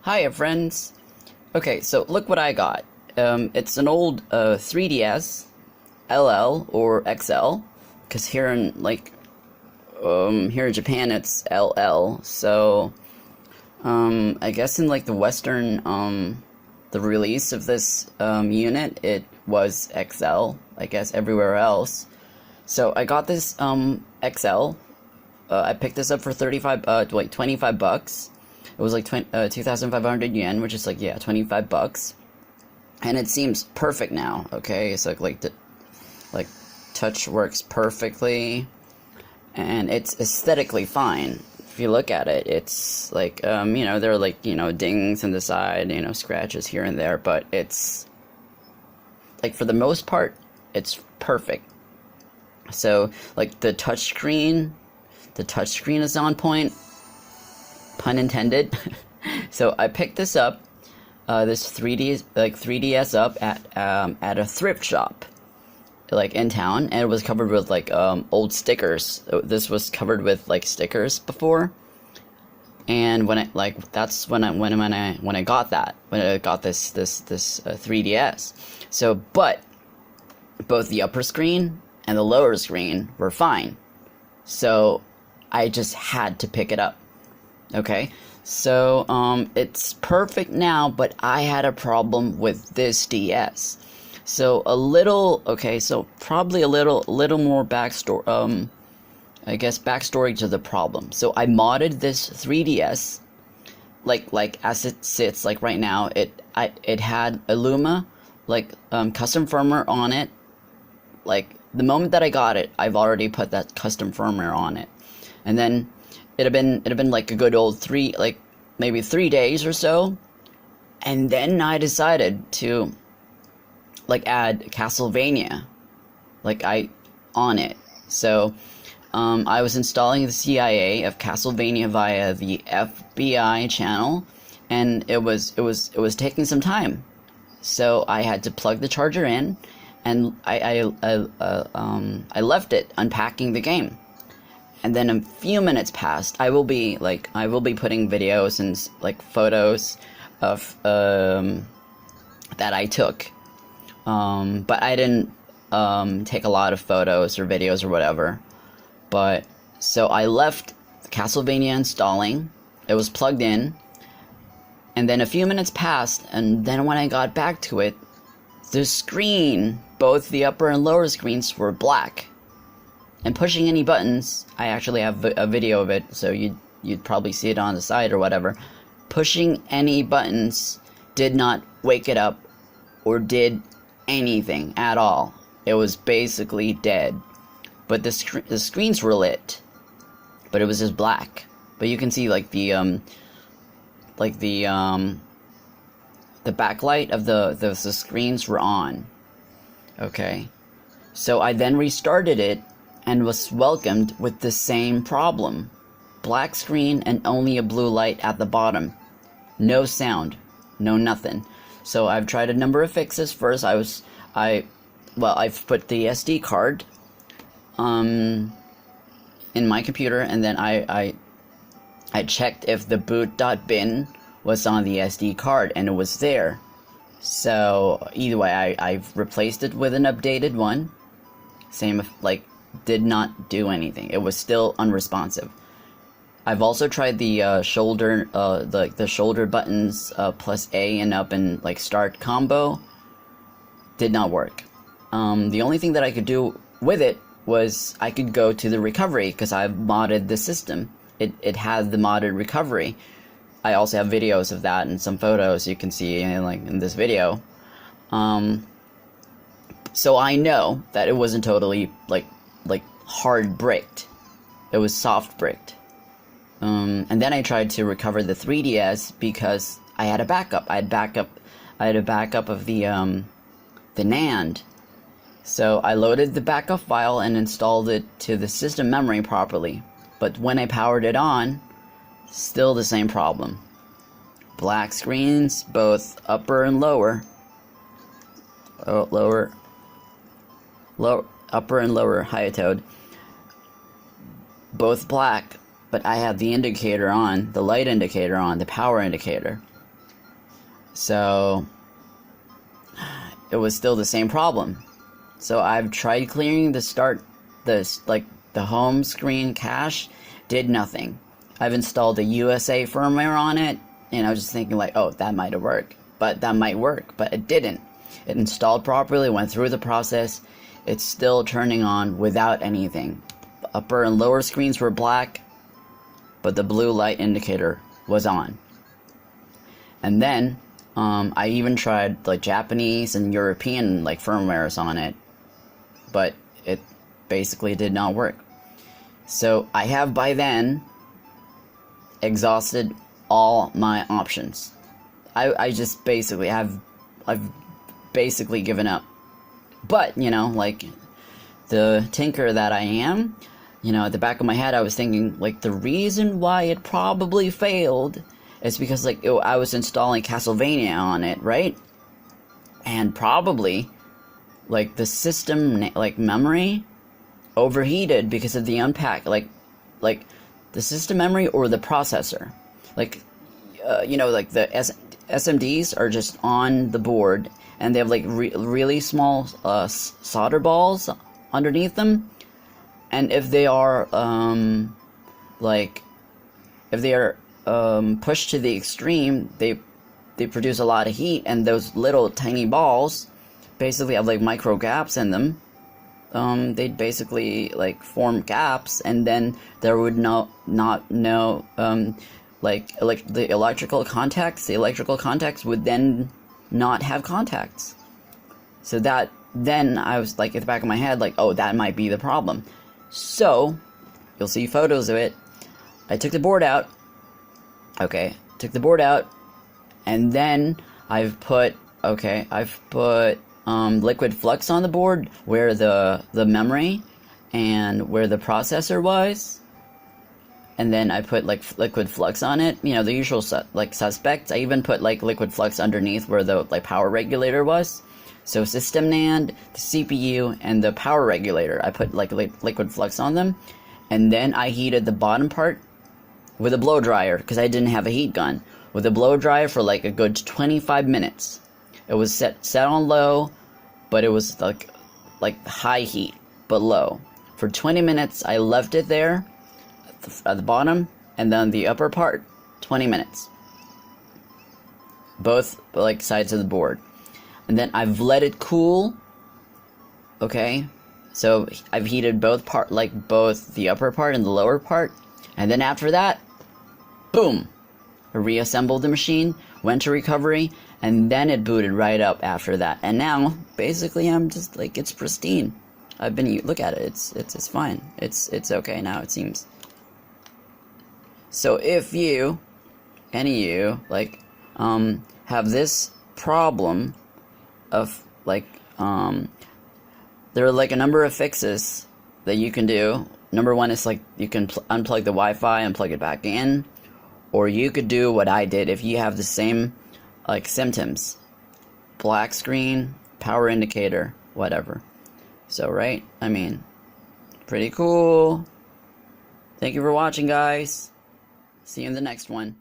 Hiya, friends. Okay, so look what I got. It's an old 3DS LL or XL, because here in here in Japan it's LL. So I guess in the Western the release of this unit, it was XL. I guess everywhere else. So I got this XL. I picked this up for 25 bucks. It was 2,500 yen, which is 25 bucks. And it seems perfect now. Okay, it's the touch works perfectly, and it's aesthetically fine. If you look at it, it's there are dings in the side, scratches here and there, but it's for the most part, it's perfect. So the touchscreen is on point, pun intended. So I picked this up, this 3DS up at a thrift shop, in town, and it was covered with old stickers. This was covered with stickers before, and when I got this 3DS. So, but both the upper screen and the lower screen were fine. So I just had to pick it up. Okay, so it's perfect now, but I had a problem with this DS. So probably a little more backstory. I guess backstory to the problem. So I modded this 3DS, as it sits right now. It had Illuma, custom firmware on it. The moment that I got it, I've already put that custom firmware on it, and then it had been a good old maybe 3 days or so, and then I decided to add Castlevania on it. So I was installing the CIA of Castlevania via the FBI channel, and it was taking some time. So I had to plug the charger in, and I left it unpacking the game. And then a few minutes passed. I will be putting videos and photos of that I took. But I didn't take a lot of photos or videos or whatever. But so I left Castlevania installing. It was plugged in, and then a few minutes passed, and then when I got back to it, the screen, both the upper and lower screens, were black. And pushing any buttons, I actually have a video of it, so you'd probably see it on the side or whatever. Pushing any buttons did not wake it up or did anything at all. It was basically dead. But the screens were lit, but it was just black. But you can see the backlight of the screens were on. Okay, so I then restarted it and was welcomed with the same problem. Black screen and only a blue light at the bottom. No sound, no nothing. So I've tried a number of fixes. First, I've put the SD card in my computer, and then I checked if the boot.bin was on the SD card, and it was there. So either way, I've replaced it with an updated one. Same, did not do anything. It was still unresponsive. I've also tried the shoulder, the shoulder buttons, plus A and up and start combo. Did not work. The only thing that I could do with it was I could go to the recovery, because I've modded the system. It had the modded recovery. I also have videos of that and some photos you can see in this video. So I know that it wasn't totally hard bricked. It was soft bricked. And then I tried to recover the 3DS because I had a backup. I had a backup of the NAND. So I loaded the backup file and installed it to the system memory properly. But when I powered it on, still the same problem. Black screens, both upper and lower. Upper and lower, Hyatode. Both black, but I have the indicator on, the light indicator on, the power indicator. So it was still the same problem. So I've tried clearing the home screen cache, did nothing. I've installed the USA firmware on it, and I was just thinking like, oh, that might have worked. But that might work, but it didn't. It installed properly, went through the process. It's still turning on without anything. The upper and lower screens were black, but the blue light indicator was on. And then I even tried like Japanese and European like firmwares on it, but it basically did not work. So I have by then exhausted all my options. I just basically I've basically given up. But, you know, like the tinker that I am, you know, at the back of my head I was thinking like the reason why it probably failed is because like I was installing Castlevania on it, right? And probably like the system like memory overheated because of the unpack, like the system memory or the processor. Like you know, like the SMDs are just on the board, and they have like really small solder balls underneath them, and if they are pushed to the extreme, they produce a lot of heat, and those little tiny balls basically have like micro gaps in them. They'd basically like form gaps, and then there would the electrical contacts would then not have contacts. So that then I was like at the back of my head like, oh, that might be the problem. So you'll see photos of it. I took the board out. Okay, took the board out, and then I've put liquid flux on the board where the memory and where the processor was, and then I put like liquid flux on it, you know, the usual suspects. I even put like liquid flux underneath where the like power regulator was. So system NAND, the CPU, and the power regulator, I put like liquid flux on them, and then I heated the bottom part with a blow dryer because I didn't have a heat gun. With a blow dryer for like a good 25 minutes. It was set on low, but it was like high heat, but low. For 20 minutes, I left it there at the bottom, and then the upper part, 20 minutes. Both like sides of the board. And then I've let it cool. Okay, so I've heated both the upper part and the lower part, and then after that, boom, I reassembled the machine, went to recovery, and then it booted right up after that. And now, basically, I'm just like, it's pristine. Look at it, it's fine. It's okay now, it seems. So if any of you, like, have this problem of, like, there are, like, a number of fixes that you can do. Number one is, like, you can unplug the Wi-Fi and plug it back in. Or you could do what I did if you have the same, like, symptoms. Black screen, power indicator, whatever. So, right? I mean, pretty cool. Thank you for watching, guys. See you in the next one.